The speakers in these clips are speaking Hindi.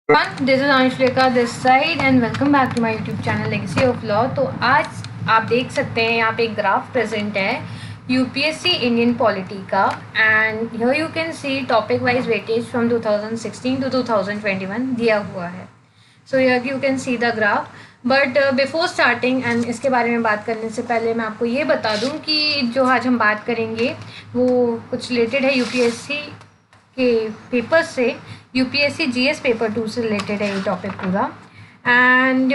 This is Anshulika this side and welcome back to my YouTube channel legacy of law. तो आज आप देख सकते हैं यहाँ पे एक ग्राफ प्रेजेंट है यूपीएससी इंडियन पॉलिटी का and here you can see topic wise weightage from 2016 to 2021 दिया हुआ है। So here you can see the graph but before starting and इसके बारे में बात करने से पहले मैं आपको ये बता दूं कि जो आज हम बात करेंगे वो कुछ रिलेटेड है यूपीएससी के पेपर से। यूपीएससी जीएस पेपर 2 से रिलेटेड है ये टॉपिक पूरा एंड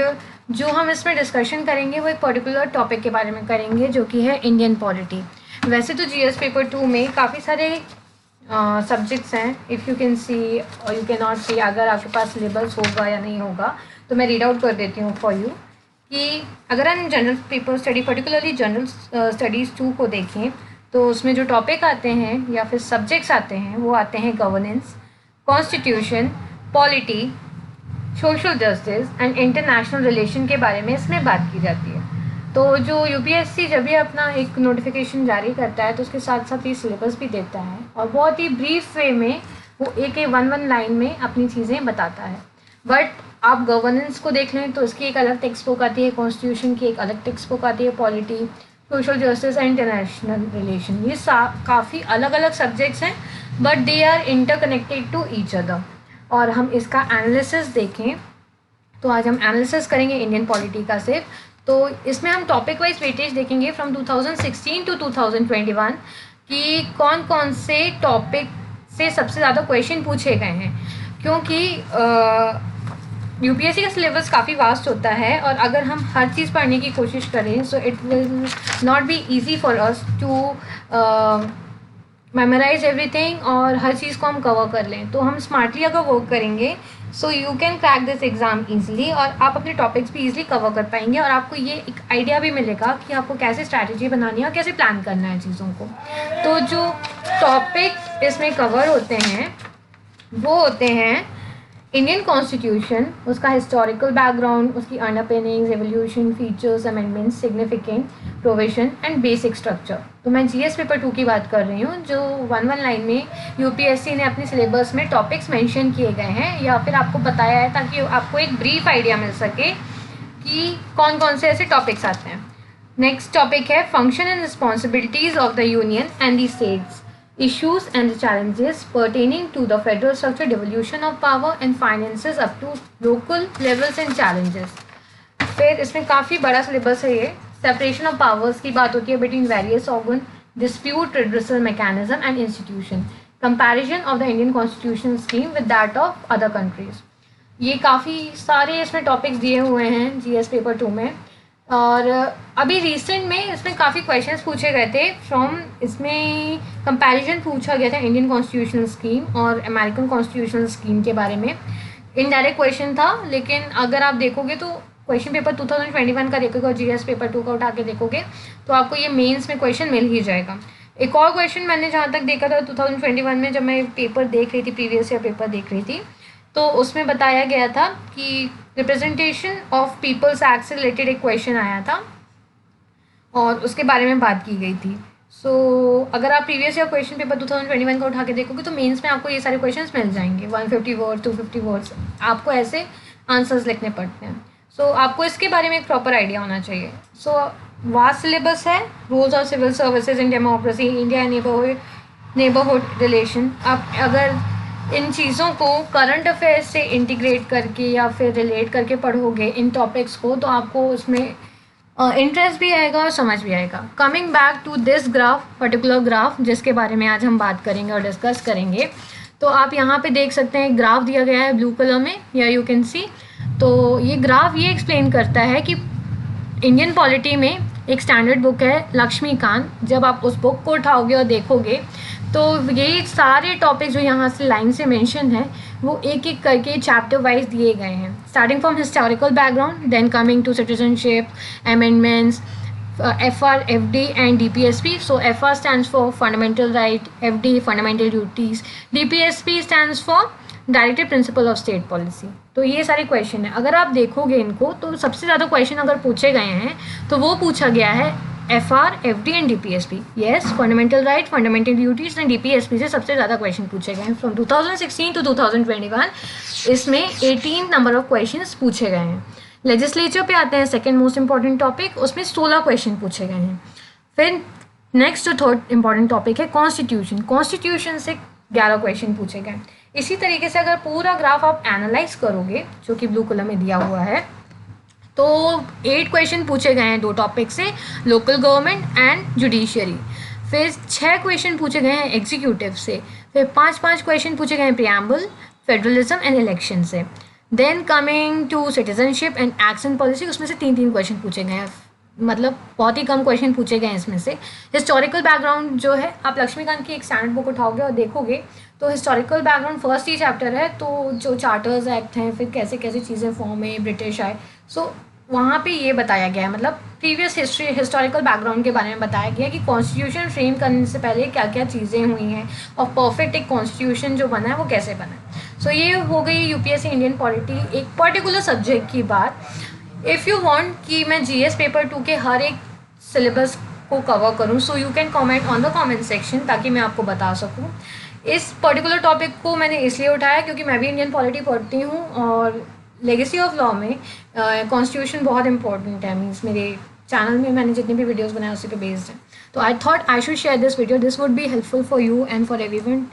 जो हम इसमें डिस्कशन करेंगे वो एक पर्टिकुलर टॉपिक के बारे में करेंगे जो कि है इंडियन पॉलिटी। वैसे तो जीएस पेपर 2 में काफ़ी सारे सब्जेक्ट्स हैं, इफ़ यू कैन सी और यू कैन नॉट सी, अगर आपके पास सिलेबस होगा या नहीं होगा तो मैं रीड आउट कर देती हूँ फॉर यू कि अगर हम general paper study particularly general studies 2 को देखें तो उसमें जो टॉपिक आते हैं या फिर सब्जेक्ट्स आते हैं वो आते हैं governance, constitution, polity, social justice and international relation के बारे में इसमें बात की जाती है। तो जो यूपीएससी जब भी अपना एक नोटिफिकेशन जारी करता है तो उसके साथ साथ ये सिलेबस भी देता है और बहुत ही ब्रीफ वे में वो एक वन लाइन में अपनी चीज़ें बताता है। बट आप गवर्नेंस को देख लें तो इसकी एक अलग टेक्स्ट बुक आती है, कॉन्स्टिट्यूशन की एक अलग टेक्स्ट बुक आती है, polity, social justice and international relation, ये काफ़ी अलग अलग सब्जेक्ट्स हैं but they are interconnected to each other. और हम इसका एनालिसिस देखें तो आज हम एनालिसिस करेंगे इंडियन पॉलिटी का सिर्फ। तो इसमें हम टॉपिक वाइज वेटेज देखेंगे फ्रॉम 2016 टू 2021 कि कौन कौन से टॉपिक से सबसे ज़्यादा क्वेश्चन पूछे गए हैं, क्योंकि यूपीएससी का सिलेबस काफ़ी वास्ट होता है और अगर हम हर चीज़ पढ़ने की कोशिश करें so it will not be easy for us to memorise everything और हर चीज़ को हम कवर कर लें। तो हम स्मार्टली अगर वर्क करेंगे so you can crack this exam easily और आप अपने टॉपिक्स भी ईजिली कवर कर पाएंगे और आपको ये एक आइडिया भी मिलेगा कि आपको कैसे स्ट्रैटेजी बनानी है और कैसे प्लान करना है चीज़ों को। तो जो टॉपिक इसमें कवर होते हैं वो होते हैं इंडियन कॉन्स्टिट्यूशन, उसका हिस्टोरिकल बैकग्राउंड, उसकी underpinnings, evolution, features, amendments, significant provision and basic structure. तो मैं जीएस पेपर 2 की बात कर रही हूँ जो वन लाइन में यूपीएससी ने अपने सिलेबस में टॉपिक्स मेंशन किए गए हैं या फिर आपको बताया है ताकि आपको एक ब्रीफ आइडिया मिल सके कि कौन कौन से ऐसे टॉपिक्स आते हैं। नेक्स्ट टॉपिक है function and responsibilities of the union and the states, issues and challenges pertaining to the federal structure, devolution of power and finances up to local levels and challenges। फिर इसमें काफ़ी बड़ा सिलेबस है ये। सेपरेशन ऑफ पावर्स की बात होती है between various organ, dispute redressal mechanism and institution, comparison of the Indian constitution scheme with that of other countries. ये काफ़ी सारे इसमें टॉपिक्स दिए हुए हैं जीएस पेपर 2 में और अभी रिसेंट में इसमें काफ़ी क्वेश्चंस पूछे गए थे फ्रॉम, इसमें कंपैरिजन पूछा गया था इंडियन कॉन्स्टिट्यूशनल स्कीम और अमेरिकन कॉन्स्टिट्यूशनल स्कीम के बारे में। इनडायरेक्ट क्वेश्चन था लेकिन अगर आप देखोगे तो क्वेश्चन पेपर 2021 का देखोगे और जीएस पेपर 2 का उठा के देखोगे तो आपको ये मेंस में क्वेश्चन मिल ही जाएगा। एक और क्वेश्चन मैंने जहाँ तक देखा था 2021 में जब मैं पेपर देख रही थी, प्रीवियस ईयर पेपर देख रही थी, तो उसमें बताया गया था कि रिप्रेजेंटेशन ऑफ पीपल्स एक्ट से रिलेटेड एक क्वेश्चन आया था और उसके बारे में बात की गई थी। सो अगर आप प्रीवियस ईयर क्वेश्चन पेपर 2021 का उठा के देखोगे तो मेंस में आपको ये सारे क्वेश्चंस मिल जाएंगे, 150 वर्ड 250 वर्ड्स आपको ऐसे आंसर्स लिखने पड़ते हैं। सो आपको इसके बारे में एक प्रॉपर आइडिया होना चाहिए। सो वास्ट सिलेबस है, rules of civil services in democracy, India neighbourhood relation. आप अगर इन चीज़ों को करंट अफेयर्स से इंटीग्रेट करके या फिर रिलेट करके पढ़ोगे इन टॉपिक्स को तो आपको उसमें इंटरेस्ट भी आएगा और समझ भी आएगा। Coming back to this graph, particular graph जिसके बारे में आज हम बात करेंगे और डिस्कस करेंगे, तो आप यहाँ पे देख सकते हैं ग्राफ दिया गया है ब्लू कलर में, या यू कैन सी। तो ये ग्राफ ये एक्सप्लेन करता है कि इंडियन पॉलिटी में एक स्टैंडर्ड बुक है लक्ष्मीकांत, जब आप उस बुक को उठाओगे और देखोगे तो ये सारे टॉपिक जो यहाँ से लाइन से मेंशन है वो एक एक करके चैप्टर वाइज दिए गए हैं, starting from historical background, then coming to citizenship, amendments, FR, FD and DPSP. So FR stands for fundamental right, FD fundamental duties, DPSP stands for directed principle of state policy. तो ये सारे क्वेश्चन है, अगर आप देखोगे इनको तो सबसे ज़्यादा क्वेश्चन अगर पूछे गए हैं तो वो पूछा गया है FR, FD and DPSP. Yes, fundamental right, fundamental duties and DPSP से सबसे ज़्यादा क्वेश्चन पूछे गए हैं फ्रॉम 2016 टू 2021. इसमें 18 नंबर ऑफ क्वेश्चंस पूछे गए हैं. लेजिस्लेचर पे आते हैं, सेकेंड मोस्ट इंपॉर्टेंट टॉपिक. उसमें 16 क्वेश्चन पूछे गए हैं. फिर नेक्स्ट जो थर्ड इंपॉर्टेंट टॉपिक है कॉन्स्टिट्यूशन. कॉन्स्टिट्यूशन से 11 क्वेश्चन पूछे गए. इसी तरीके से अगर पूरा ग्राफ आप एनालाइज करोगे, जो कि ब्लू कलर में दिया हुआ है, तो 8 क्वेश्चन पूछे गए हैं 2 टॉपिक से, लोकल गवर्नमेंट एंड जुडिशरी. फिर 6 क्वेश्चन पूछे गए हैं एग्जीक्यूटिव से. फिर 5 क्वेश्चन पूछे गए हैं प्रियम्बल, फेडरलिज्म एंड इलेक्शन से. Then coming to citizenship and act and policy, उसमें से 3 क्वेश्चन पूछे गए हैं. मतलब बहुत ही कम क्वेश्चन पूछे गए हैं इसमें से. हिस्टोरिकल बैकग्राउंड जो है, आप लक्ष्मीकांत की एक स्टैंडर्ड बुक उठाओगे और देखोगे तो हिस्टोरिकल बैकग्राउंड फर्स्ट ही चैप्टर है. तो जो चार्टर्स एक्ट हैं, फिर कैसे कैसे चीज़ें फॉर्म में ब्रिटिश आए, सो वहाँ पे ये बताया गया है, मतलब प्रीवियस हिस्ट्री हिस्टोरिकल बैकग्राउंड के बारे में बताया गया है कि कॉन्स्टिट्यूशन फ्रेम करने से पहले क्या क्या चीज़ें हुई हैं और परफेक्ट एक कॉन्स्टिट्यूशन जो बना है वो कैसे बना है. सो ये हो गई यूपीएससी इंडियन पॉलिटी एक पर्टिकुलर सब्जेक्ट की बात. इफ़ यू वांट कि मैं जीएस पेपर 2 के हर एक सिलेबस को कवर करूं, so you can comment on the comment section, ताकि मैं आपको बता सकूं. इस पर्टिकुलर टॉपिक को मैंने इसलिए उठाया क्योंकि मैं भी इंडियन पॉलिटी पढ़ती हूं और लेगेसी ऑफ लॉ में कॉन्स्टिट्यूशन बहुत इंपॉर्टेंट है. मीन्स मेरे चैनल में मैंने जितनी भी वीडियोस बनाए उसी पे बेस्ड है. तो I thought I should share this video. This would be helpful for you and for everyone,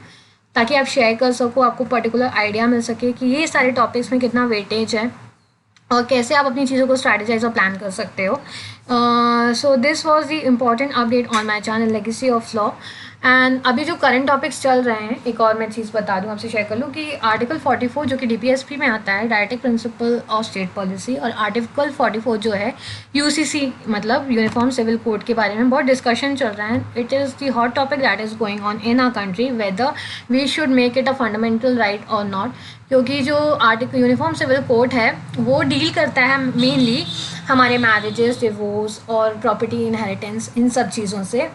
ताकि आप शेयर कर सको, आपको पर्टिकुलर आइडिया मिल सके कि ये सारे टॉपिक्स में कितना वेटेज है और कैसे आप अपनी चीज़ों को स्ट्रैटेजाइज और प्लान कर सकते हो. So this was the important update on my channel legacy of law. And अभी जो करंट टॉपिक्स चल रहे हैं, एक और मैं चीज़ बता दूं, आपसे शेयर कर लूँ कि आर्टिकल 44 जो कि DPSP में आता है, directive principle of state policy, और आर्टिकल 44 जो है UCC मतलब यूनिफॉर्म सिविल कोड के बारे में बहुत डिस्कशन चल रहा है. It is the hot topic that is going on in our country, whether we should make it a fundamental right और नॉट. क्योंकि जो आर्टिकल यूनिफॉर्म सिविल कोड है वो डील करता है मेनली हमारे मैरिजेस, डिवोर्स और प्रॉपर्टी इनहेरिटेंस, इन सब चीज़ों से.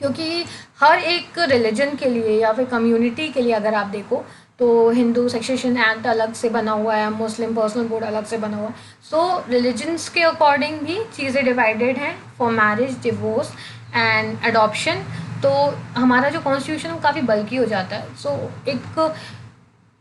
क्योंकि हर एक रिलीजन के लिए या फिर कम्युनिटी के लिए अगर आप देखो तो हिंदू सक्सेशन एक्ट अलग से बना हुआ है, मुस्लिम पर्सनल कोड अलग से बना हुआ है. सो रिलीजन्स के अकॉर्डिंग भी चीज़ें डिवाइडेड हैं for marriage, divorce and adoption. तो हमारा जो कॉन्स्टिट्यूशन वो काफ़ी बल्कि हो जाता है. सो एक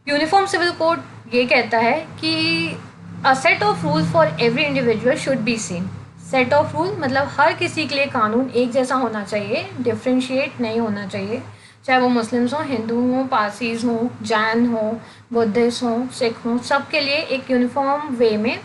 यूनिफॉर्म सिविल कोड ये कहता है कि a set of rule for every individual should be same. Set of rule मतलब हर किसी के लिए कानून एक जैसा होना चाहिए, डिफ्रेंशिएट नहीं होना चाहिए, चाहे वो मुस्लिम्स हों, हिंदू हों, पारसीज हों, जैन हों, बुद्धिस्ट हों, सिख हों, सब के लिए एक यूनिफॉर्म वे में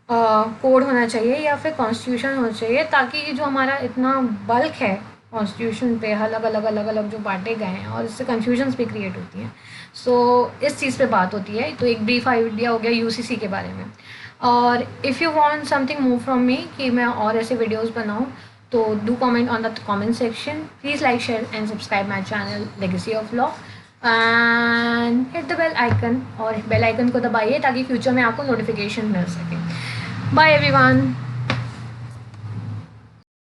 कोड होना चाहिए या फिर कॉन्स्टिट्यूशन होना चाहिए, ताकि जो हमारा इतना बल्क है कॉन्स्टिट्यूशन पे अलग अलग जो बांटे गए हैं और इससे कन्फ्यूजन्स भी क्रिएट होती हैं. सो इस चीज़ पे बात होती है. तो एक ब्रीफ आइडिया हो गया यूसीसी के बारे में. और if you want something more from me कि मैं और ऐसे वीडियोस बनाऊं, तो do comment on the comment section. Please like, share and subscribe my channel legacy of law and hit the bell icon, और बेल आइकन को दबाइए ताकि फ्यूचर में आपको नोटिफिकेशन मिल सके. Bye everyone.